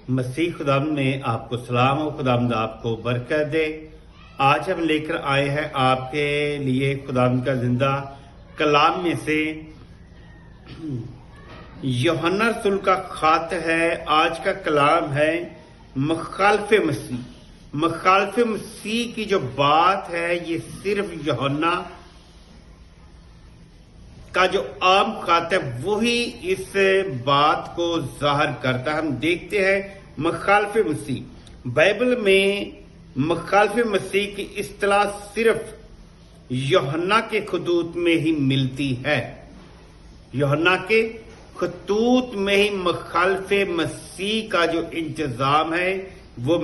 मसीह खुदाम में आपको सलाम हो। खुदाम आप को बरकत दे। आज हम लेकर आए हैं आपके लिए खुदाम का जिंदा कलाम में से यूहन्ना रसूल का खत है। आज का कलाम है मुखालिफ मसीह। मुखालिफ मसीह की जो बात है ये सिर्फ यूहन्ना का जो आम खत है वही इस बात को जाहिर करता है। हम देखते हैं मुखालिफ मसीह। बाइबल में मुखालिफ मसीह की इस्तिलाह सिर्फ यूहन्ना के खतूत में ही मिलती है। यूहन्ना के खतूत में ही मुखालिफ मसीह का जो इंतजाम है वो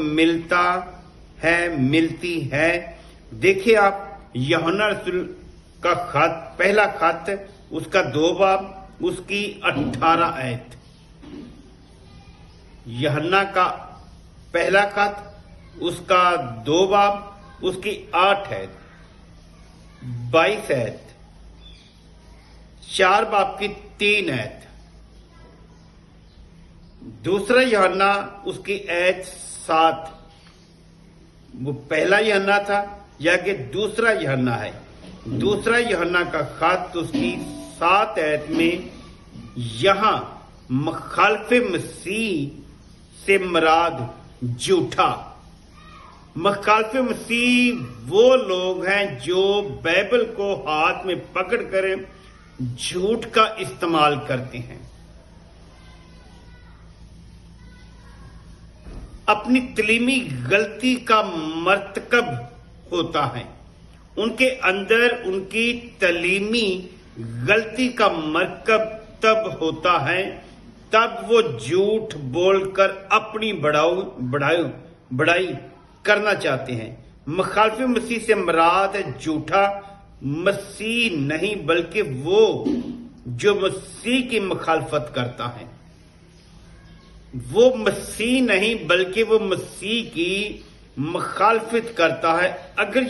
मिलती है। देखिए आप यूहन्ना रसूल का खत, पहला खत, उसका 2 बाब, उसकी 18 आयत। यूहन्ना का पहला खत, उसका 2 बाब, उसकी 8 आयत, 22 आयत, 4 बाब की 3 आयत। दूसरा यूहन्ना उसकी आयत 7। वो पहला यूहन्ना था या कि दूसरा यूहन्ना है। दूसरा यूहन्ना का खत उसकी 7 आयत में यहां मुखालिफ मसीह से मुराद झूठा। मुखालिफ मसीह वो लोग हैं जो बाइबल को हाथ में पकड़कर झूठ का इस्तेमाल करते हैं, अपनी तलीमी गलती का मर्तकब होता है। उनके अंदर उनकी तलीमी गलती का मरकब तब होता है तब वो झूठ बोलकर अपनी बड़ाई करना चाहते हैं। मुखालिफ मसीह से मुराद है झूठा मसीह नहीं, बल्कि वो जो मसीह की मुखालफत करता है। वो मसीह नहीं बल्कि वो मसीह की मुखालफत करता है। अगर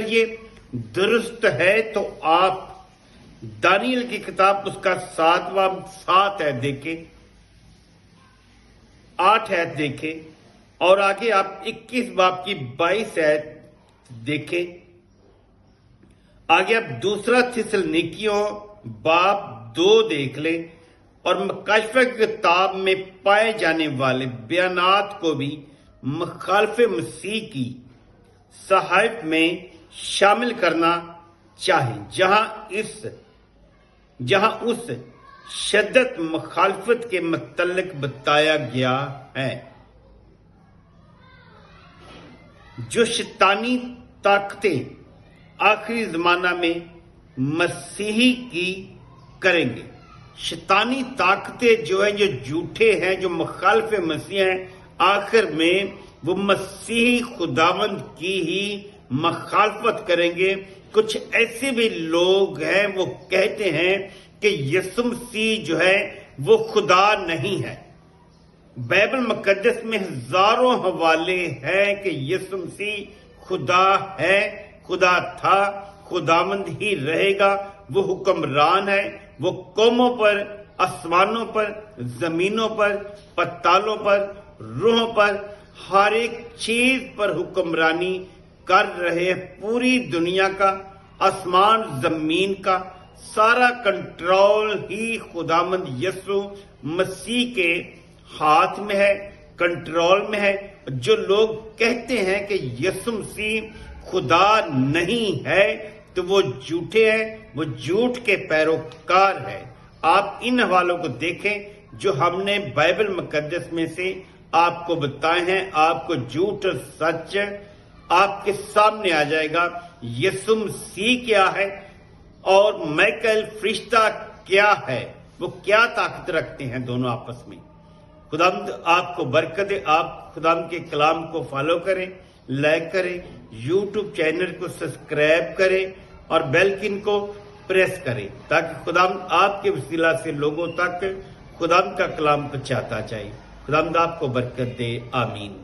ये दुरुस्त है तो आप दानियल की किताब उसका 7 है देखे, 8 है देखे, और आगे आप 21 बाब की 22 है देखे। आगे आप दूसरा थिस्सलुनीकियों बाब 2 देख ले और मुकाशफा की किताब में पाए जाने वाले बयानात को भी मुखालिफ मसीह की सहायत में शामिल करना चाहिए, जहां उस शद्दत मुखालफत के मुतल्लिक बताया गया है जो शैतानी ताकतें आखिरी जमाना में मसीही की करेंगे। शैतानी ताकतें जो हैं, जो झूठे हैं, जो मुखालिफ मसीह हैं, आखिर में वो मसीही खुदावंद की ही मुखालफत करेंगे। कुछ ऐसे भी लोग हैं वो कहते हैं कि यीशु मसीह जो है वो खुदा नहीं है। बाइबल मुकद्दस में हजारों हवाले हैं कि यीशु मसीह खुदा है, खुदा था, खुदावंद ही रहेगा। वो हुक्मरान है। वो कौमों पर, आसमानों पर, जमीनों पर, पतालों पर, रूहों पर, हर एक चीज पर हुक्मरानी कर रहे हैं। पूरी दुनिया का, आसमान जमीन का सारा कंट्रोल ही खुदावंद यीशु मसीह के हाथ में है, कंट्रोल में है। जो लोग कहते हैं कि यीशु मसीह खुदा नहीं है तो वो झूठे हैं, वो झूठ के पैरोकार हैं। आप इन हवालों को देखें जो हमने बाइबल मुकद्दस में से आपको बताए हैं। आपको झूठ और सच आपके सामने आ जाएगा। यीशु मसीह क्या है और माइकल फरिश्ता क्या है, वो क्या ताकत रखते हैं दोनों आपस में। खुदावंद आपको बरकत दे। आप खुदावंद के कलाम को फॉलो करें, लाइक करें, यूट्यूब चैनल को सब्सक्राइब करें और बेल किन को प्रेस करें ताकि खुदावंद आपके वसीला से लोगों तक खुदावंद का कलाम पहुंचाता जाए। खुदावंद आपको बरकत दे। आमीन।